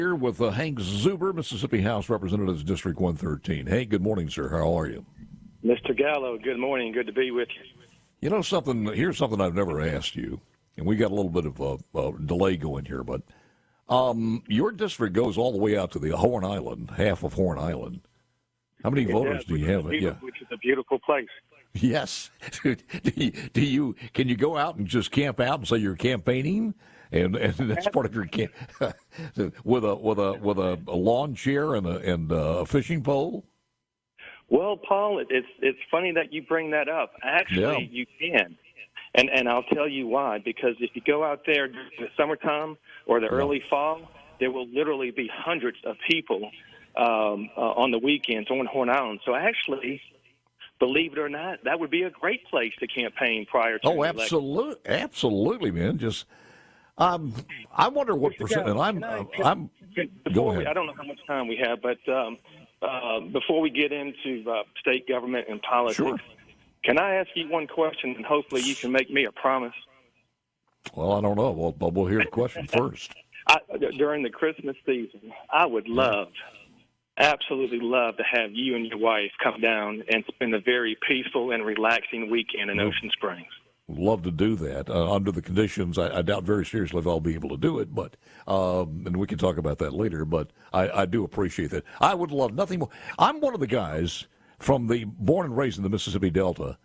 Here with Hank Zuber, Mississippi House Representatives, District 113. Hank, good morning, sir. How are you? Mr. Gallo, good morning. Good to be with you. You know something? Here's something I've never asked you, and we got a little bit of a delay going here, but your district goes all the way out to the Horn Island, half of Horn Island. How many voters do you have? Which is a beautiful place. Yes. Can you go out and just camp out and say you're campaigning? And that's part of your camp with a lawn chair and a fishing pole. Well, Paul, it's funny that you bring that up. Actually, You can, and I'll tell you why. Because if you go out there during the summertime or the early fall, there will literally be hundreds of people on the weekends on Horn Island. So actually, believe it or not, that would be a great place to campaign prior to. Oh, absolutely, man. Just. I wonder what percent, and go ahead. I don't know how much time we have, but before we get into state government and politics, sure. Can I ask you one question, and hopefully you can make me a promise? Well, I don't know. We'll hear the question first. During the Christmas season, I would absolutely love to have you and your wife come down and spend a very peaceful and relaxing weekend in Ocean Springs. Love to do that under the conditions. I doubt very seriously if I'll be able to do it, but and we can talk about that later. But I do appreciate that. I would love nothing more. I'm one of the guys born and raised in the Mississippi Delta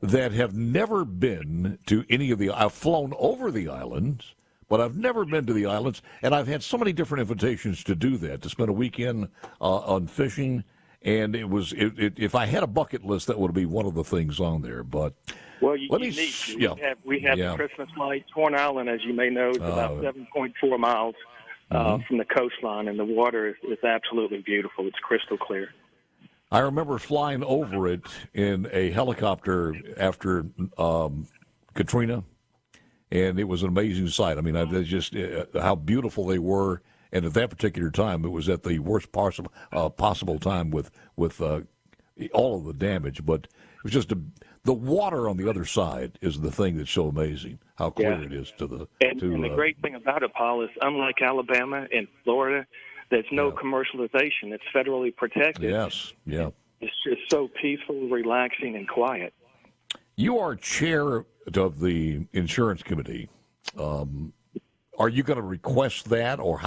that have never been to any of the. I've flown over the islands, but I've never been to the islands, and I've had so many different invitations to do that, to spend a weekend on fishing. And if I had a bucket list, that would be one of the things on there. But well, we have the Christmas lights. Horn Island, as you may know, is about 7.4 miles from the coastline, and the water is absolutely beautiful. It's crystal clear. I remember flying over it in a helicopter after Katrina, and it was an amazing sight. I mean, just how beautiful they were. And at that particular time, it was at the worst possible time with all of the damage. But it was just the water on the other side is the thing that's so amazing, how clear it is to the. And the great thing about it, Paul, is unlike Alabama and Florida, there's no commercialization. It's federally protected. Yes, yeah. It's just so peaceful, relaxing, and quiet. You are chair of the insurance committee. Are you going to request that, or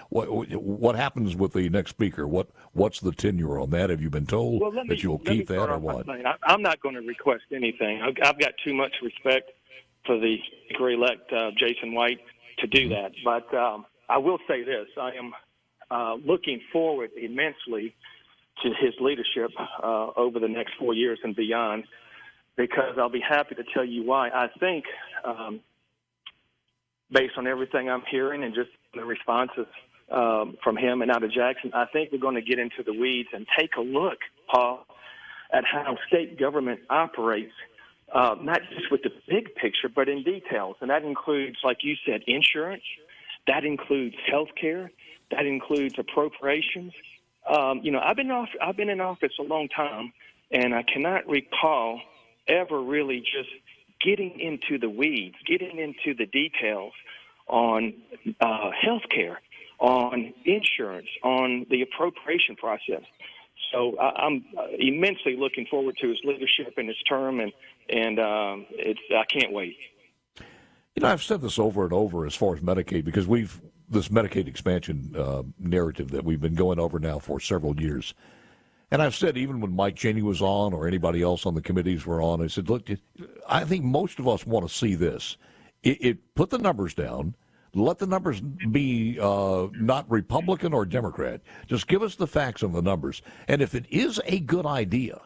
what happens with the next speaker? What's the tenure on that? Have you been told that you'll keep that, or what? I'm not going to request anything. I've got too much respect for the Speaker-elect Jason White to do that. But I will say this: I am looking forward immensely to his leadership over the next 4 years and beyond, because I'll be happy to tell you why. I think. Based on everything I'm hearing and just the responses from him and out of Jackson, I think we're going to get into the weeds and take a look, Paul, at how state government operates, not just with the big picture, but in details. And that includes, like you said, insurance. That includes health care. That includes appropriations. I've been in office a long time, and I cannot recall ever really just getting into the weeds, getting into the details on health care, on insurance, on the appropriation process. So I'm immensely looking forward to his leadership and his term, and I can't wait. I've said this over and over as far as Medicaid, because this Medicaid expansion narrative that we've been going over now for several years. And I've said, even when Mike Cheney was on or anybody else on the committees were on, I said, look, I think most of us want to see this. Put the numbers down. Let the numbers be not Republican or Democrat. Just give us the facts on the numbers. And if it is a good idea,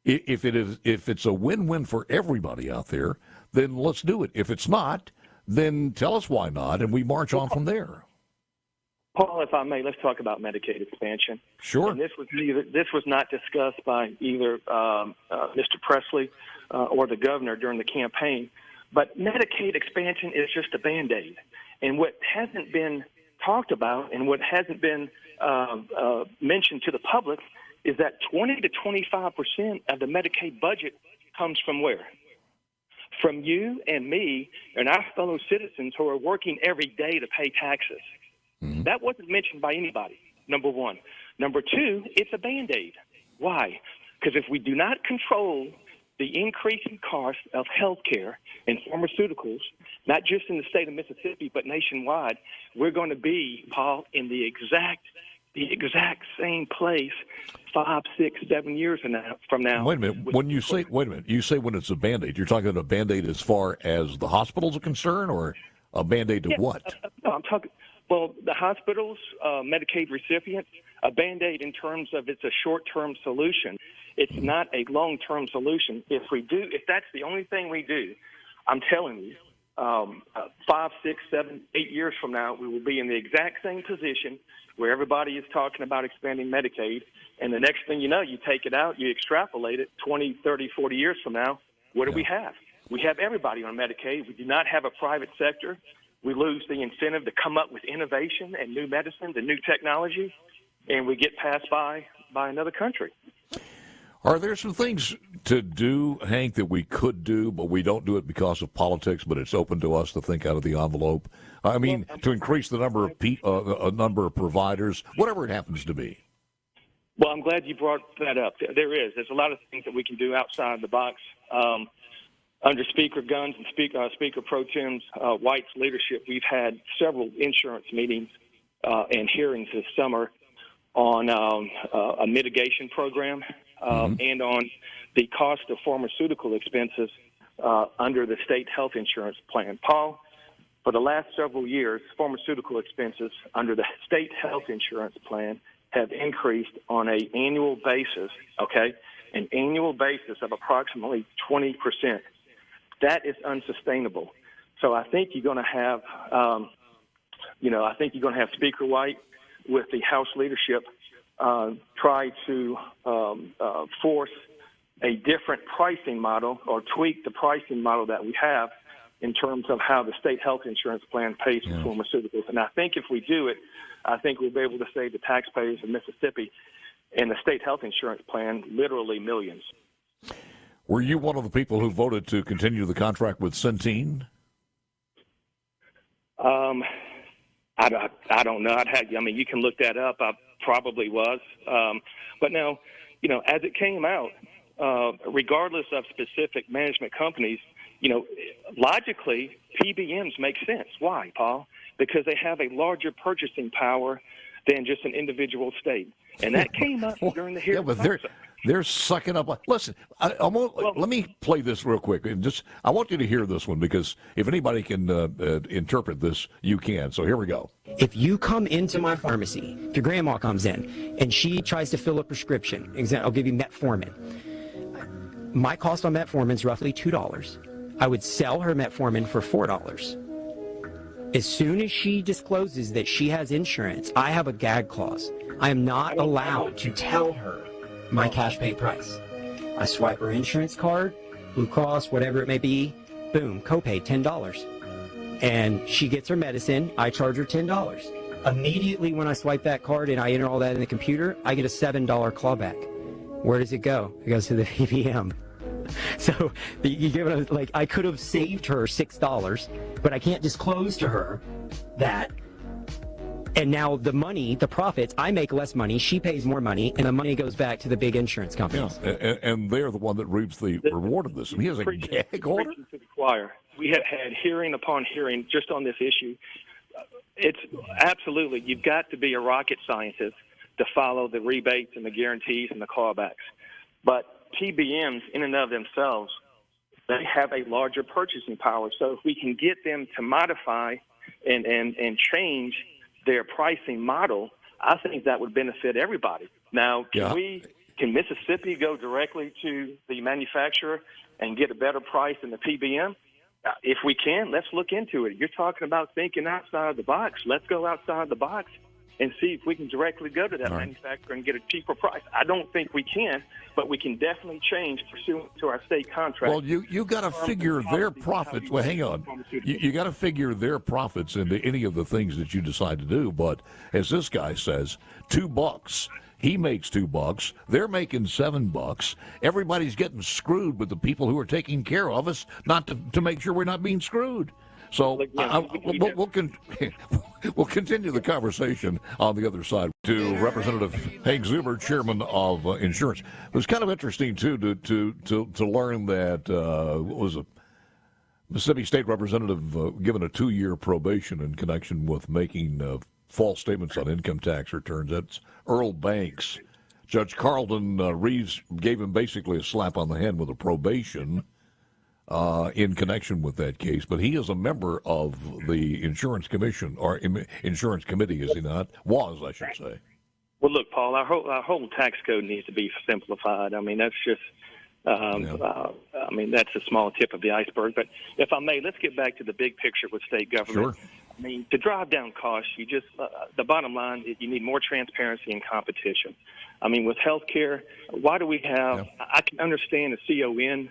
if it's a win-win for everybody out there, then let's do it. If it's not, then tell us why not, and we march on from there. Paul, if I may, let's talk about Medicaid expansion. Sure. And this was not discussed by either Mr. Presley or the governor during the campaign. But Medicaid expansion is just a Band-Aid. And what hasn't been talked about and what hasn't been mentioned to the public is that 20 to 25% of the Medicaid budget comes from where? From you and me and our fellow citizens who are working every day to pay taxes. Mm-hmm. That wasn't mentioned by anybody, number one. Number two, it's a Band-Aid. Why? Because if we do not control the increasing cost of health care and pharmaceuticals, not just in the state of Mississippi, but nationwide, we're going to be, Paul, in the exact same place 5, 6, 7 years from now. Wait a minute. You say when it's a Band-Aid, you're talking about a Band-Aid as far as the hospitals are concerned, or a Band-Aid to what? No, I'm talking, well, the hospitals, Medicaid recipients, a Band-Aid in terms of it's a short-term solution. It's not a long-term solution. If that's the only thing we do, I'm telling you, 5, 6, 7, 8 years from now, we will be in the exact same position where everybody is talking about expanding Medicaid, and the next thing you know, you take it out, you extrapolate it 20, 30, 40 years from now, what do we have? We have everybody on Medicaid. We do not have a private sector. We lose the incentive to come up with innovation and new medicines and new technology, and we get passed by another country. Are there some things to do, Hank, that we could do, but we don't do it because of politics, but it's open to us to think out of the envelope? I mean, to increase the number of providers, whatever it happens to be. Well, I'm glad you brought that up. There's a lot of things that we can do outside the box. Under Speaker Guns and Speaker Pro Tem's White's leadership, we've had several insurance meetings and hearings this summer on a mitigation program and on the cost of pharmaceutical expenses under the state health insurance plan. Paul, for the last several years, pharmaceutical expenses under the state health insurance plan have increased on an annual basis, an annual basis of approximately 20%. That is unsustainable. So I think you're going to have, Speaker White with the House leadership try to force a different pricing model or tweak the pricing model that we have in terms of how the state health insurance plan pays for pharmaceuticals. And I think if we do it, I think we'll be able to save the taxpayers of Mississippi and the state health insurance plan literally millions. Were you one of the people who voted to continue the contract with Centene? I don't know. You can look that up. I probably was. But now, as it came out, regardless of specific management companies, logically, PBMs make sense. Why, Paul? Because they have a larger purchasing power than just an individual state. And that came up during the hearing. Yeah, but they're sucking up. Listen, let me play this real quick. I want you to hear this one, because if anybody can interpret this, you can. So here we go. If you come into my pharmacy, if your grandma comes in and she tries to fill a prescription, I'll give you metformin. My cost on metformin is roughly $2. I would sell her metformin for $4. As soon as she discloses that she has insurance, I have a gag clause. I am not allowed to tell her my cash pay price. I swipe her insurance card, Blue Cross, whatever it may be, boom, copay $10. And she gets her medicine, I charge her $10. Immediately when I swipe that card and I enter all that in the computer, I get a $7 clawback. Where does it go? It goes to the PBM. So you give it I could have saved her $6, but I can't disclose to her that. And now the money, the profits, I make less money, she pays more money, and the money goes back to the big insurance companies. Yeah, and they're the one that reaps the reward of this. And he has a gag order. To the choir. We have had hearing upon hearing just on this issue. It's absolutely, you've got to be a rocket scientist to follow the rebates and the guarantees and the clawbacks. But PBMs, in and of themselves, they have a larger purchasing power. So if we can get them to modify and change their pricing model, I think that would benefit everybody. Now, can Mississippi go directly to the manufacturer and get a better price than the PBM? If we can, let's look into it. You're talking about thinking outside the box. Let's go outside the box and see if we can directly go to that manufacturer and get a cheaper price. I don't think we can, but we can definitely change pursuant to our state contract. Well, you got to figure their profits. Well, hang on. You got to figure their profits into any of the things that you decide to do. But as this guy says, $2. He makes $2. They're making $7. Everybody's getting screwed with the people who are taking care of us, not to make sure we're not being screwed. So Again, we'll continue the conversation on the other side. To Representative Hank Zuber, chairman of insurance. It was kind of interesting too to learn that was a Mississippi State representative given a 2-year probation in connection with making false statements on income tax returns. That's Earl Banks. Judge Carlton Reeves gave him basically a slap on the head with a probation in connection with that case. But he is a member of the insurance commission, or insurance committee, is he not? Was, I should say. Well, look, Paul, our whole tax code needs to be simplified. I mean, that's just, that's a small tip of the iceberg. But if I may, let's get back to the big picture with state government. Sure. I mean, to drive down costs, you just the bottom line is you need more transparency and competition. I mean, with healthcare, why do we have? Yeah. I can understand a CON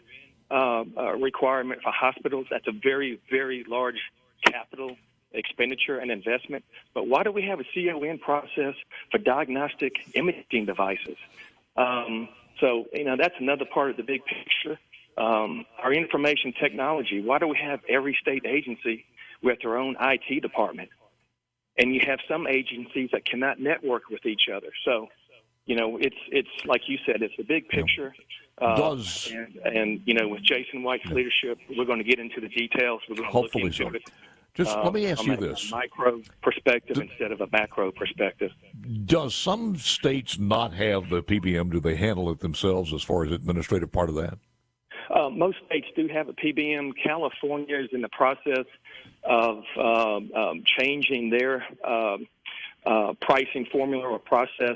requirement for hospitals. That's a very, very large capital expenditure and investment. But why do we have a CON process for diagnostic imaging devices? So, that's another part of the big picture. Our information technology, why do we have every state agency with their own IT department? And you have some agencies that cannot network with each other. So, it's like you said, it's the big picture. And with Jason White's leadership, we're going to get into the details. We're going to look into it. Just let me ask you this. A micro perspective instead of a macro perspective. Does some states not have the PBM? Do they handle it themselves as far as the administrative part of that? Most states do have a PBM. California is in the process of changing their pricing formula or process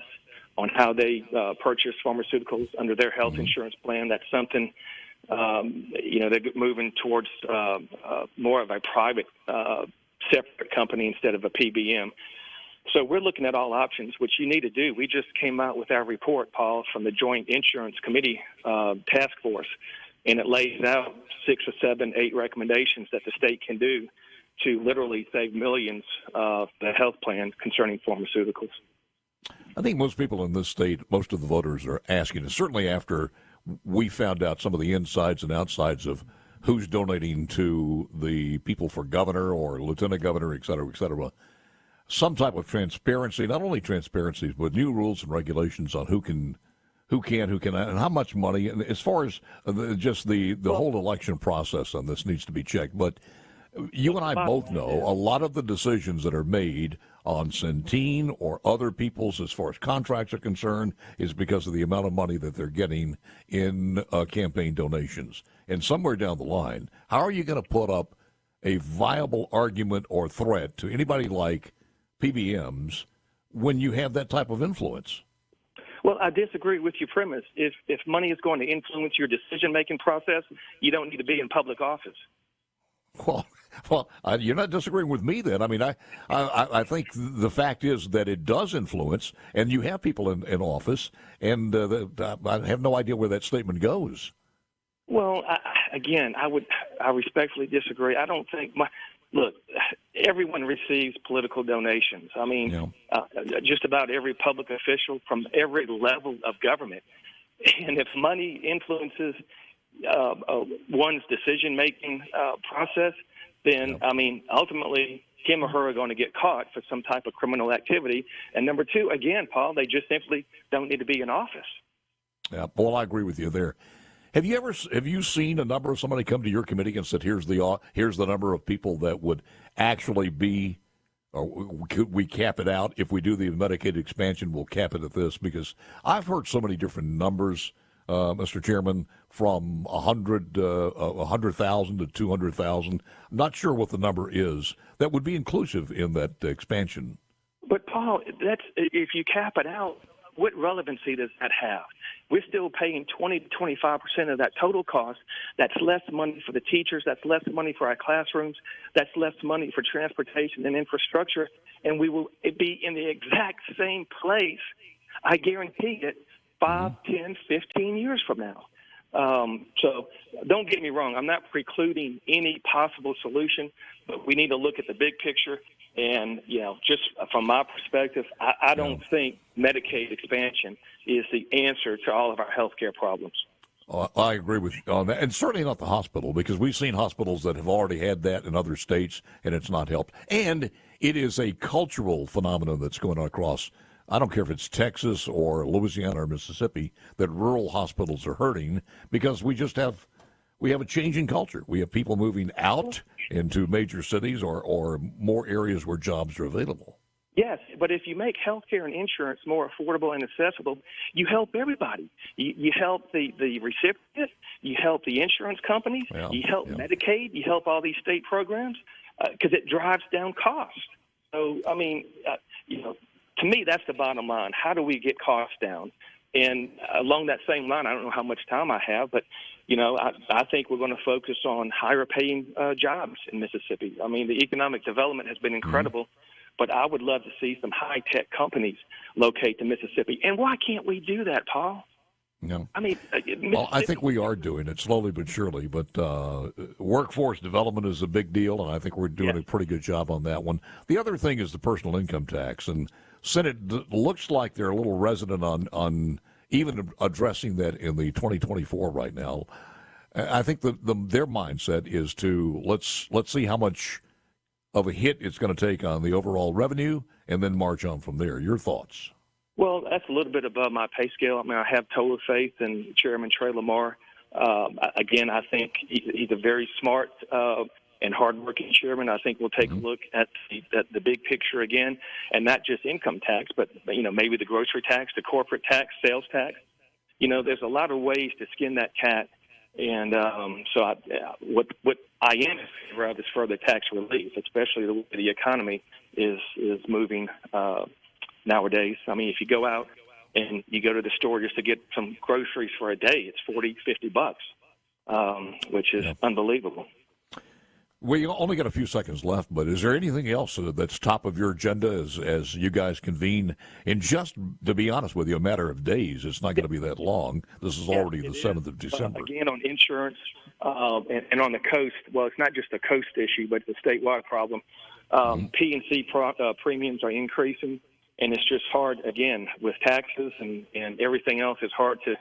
on how they purchase pharmaceuticals under their health insurance plan. That's something, they're moving towards more of a private separate company instead of a PBM. So we're looking at all options, which you need to do. We just came out with our report, Paul, from the Joint Insurance Committee task force, and it lays out 6 or 7, 8 recommendations that the state can do to literally save millions of the health plan concerning pharmaceuticals. I think most people in this state, most of the voters are asking, and certainly after we found out some of the insides and outsides of who's donating to the people for governor or lieutenant governor, et cetera, some type of transparency, not only transparency, but new rules and regulations on who can, and how much money. And as far as just the whole election process on this needs to be checked. But you and I both know a lot of the decisions that are made on Centene or other people's as far as contracts are concerned is because of the amount of money that they're getting in campaign donations. And somewhere down the line, how are you going to put up a viable argument or threat to anybody like PBMs when you have that type of influence? Well, I disagree with your premise. If money is going to influence your decision-making process, you don't need to be in public office. Well, you're not disagreeing with me then. I mean, I think the fact is that it does influence, and you have people in office, and I have no idea where that statement goes. Well, I respectfully disagree. I don't think look, everyone receives political donations. I mean, just about every public official from every level of government. And if money influences one's decision-making process, then, ultimately, him or her are going to get caught for some type of criminal activity. And number two, again, Paul, they just simply don't need to be in office. Yeah, well, I agree with you there. Have you seen a number of somebody come to your committee and said, here's the number of people that would actually be, or could we cap it out? If we do the Medicaid expansion, we'll cap it at this? Because I've heard so many different numbers, Mr. Chairman, from 100,000 to 200,000. I'm not sure what the number is that would be inclusive in that expansion. But, Paul, if you cap it out, what relevancy does that have? We're still paying 20 to 25% of that total cost. That's less money for the teachers. That's less money for our classrooms. That's less money for transportation and infrastructure. And we will be in the exact same place, I guarantee it, 5, 10, 15 years from now. So don't get me wrong. I'm not precluding any possible solution, but we need to look at the big picture. And, just from my perspective, I don't think Medicaid expansion is the answer to all of our health care problems. I agree with you on that, and certainly not the hospital, because we've seen hospitals that have already had that in other states, and it's not helped. And it is a cultural phenomenon that's going on across, I don't care if it's Texas or Louisiana or Mississippi, that rural hospitals are hurting because we have a change in culture. We have people moving out into major cities or more areas where jobs are available. Yes, but if you make health care and insurance more affordable and accessible, you help everybody. You help the recipient, you help the insurance companies, you help Medicaid, you help all these state programs, because it drives down costs. So, I mean, to me, that's the bottom line. How do we get costs down? And along that same line, I don't know how much time I have, but, I think we're going to focus on higher paying jobs in Mississippi. I mean, the economic development has been incredible. But I would love to see some high-tech companies locate to Mississippi. And why can't we do that, Paul? No. I mean, well, I think we are doing it slowly but surely. But workforce development is a big deal, and I think we're doing a pretty good job on that one. The other thing is the personal income tax. And Senate looks like they're a little resident on even addressing that in the 2024 right now. I think their mindset is to let's see how much of a hit it's going to take on the overall revenue, and then march on from there. Your thoughts? Well, that's a little bit above my pay scale. I mean, I have total faith in Chairman Trey Lamar. Again, I think he's a very smart and hardworking chairman. I think we'll take a look at the big picture again, and not just income tax, but maybe the grocery tax, the corporate tax, sales tax. There's a lot of ways to skin that cat. And what I am in favor of is further tax relief, especially the way the economy is moving nowadays. I mean, if you go out and you go to the store just to get some groceries for a day, it's $40-50, which is unbelievable. We only got a few seconds left, but is there anything else that's top of your agenda as you guys convene? In just, to be honest with you, a matter of days. It's not going to be that long. This is already the 7th of December. Again, on insurance and on the coast, well, it's not just a coast issue, but it's a statewide problem. P&C premiums are increasing, and it's just hard, again, with taxes and everything else, it's hard to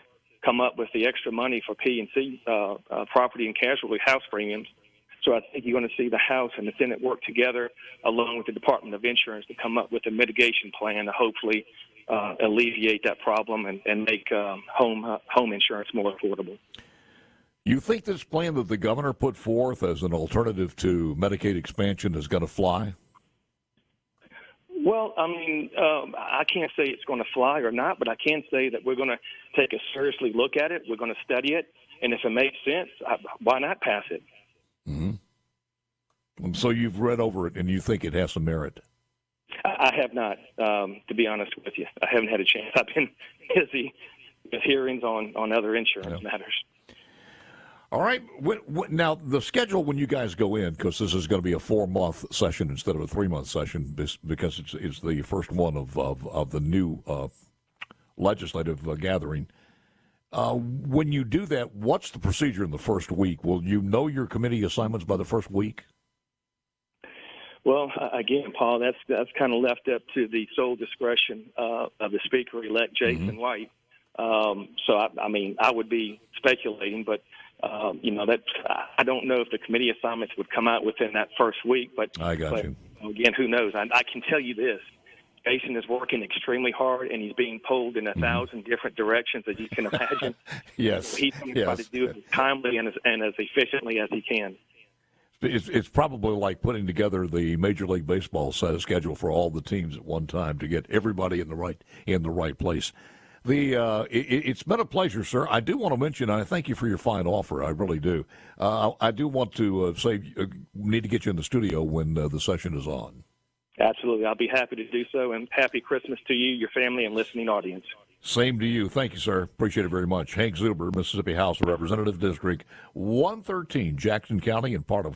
come up with the extra money for P&C property and casualty house premiums. So I think you're going to see the House and the Senate work together along with the Department of Insurance to come up with a mitigation plan to hopefully alleviate that problem and make home insurance more affordable. You think this plan that the governor put forth as an alternative to Medicaid expansion is going to fly? Well, I mean, I can't say it's going to fly or not, but I can say that we're going to take a seriously look at it. We're going to study it. And if it makes sense, why not pass it? So you've read over it and you think it has some merit? I have not, to be honest with you. I haven't had a chance. I've been busy with hearings on other insurance matters. All right. Now, the schedule when you guys go in, because this is going to be a 4-month session instead of a 3-month session, because it's the first one of the new legislative gathering. When you do that, what's the procedure in the first week? Will you know your committee assignments by the first week? Well, again, Paul, that's kind of left up to the sole discretion of the Speaker-elect, Jason White. So, I mean, I would be speculating, but, I don't know if the committee assignments would come out within that first week. But I got you. Again, who knows? I can tell you this. Jason is working extremely hard, and he's being pulled in 1,000 different directions, as you can imagine. Yes. So he's going to try to do it as timely and as efficiently as he can. It's probably like putting together the Major League Baseball set schedule for all the teams at one time to get everybody in the right place. It's been a pleasure, sir. I do want to mention, I thank you for your fine offer. I really do. I do want to say, need to get you in the studio when the session is on. Absolutely. I'll be happy to do so, and happy Christmas to you, your family, and listening audience. Same to you. Thank you, sir. Appreciate it very much. Hank Zuber, Mississippi House of Representatives, District 113, Jackson County, and part of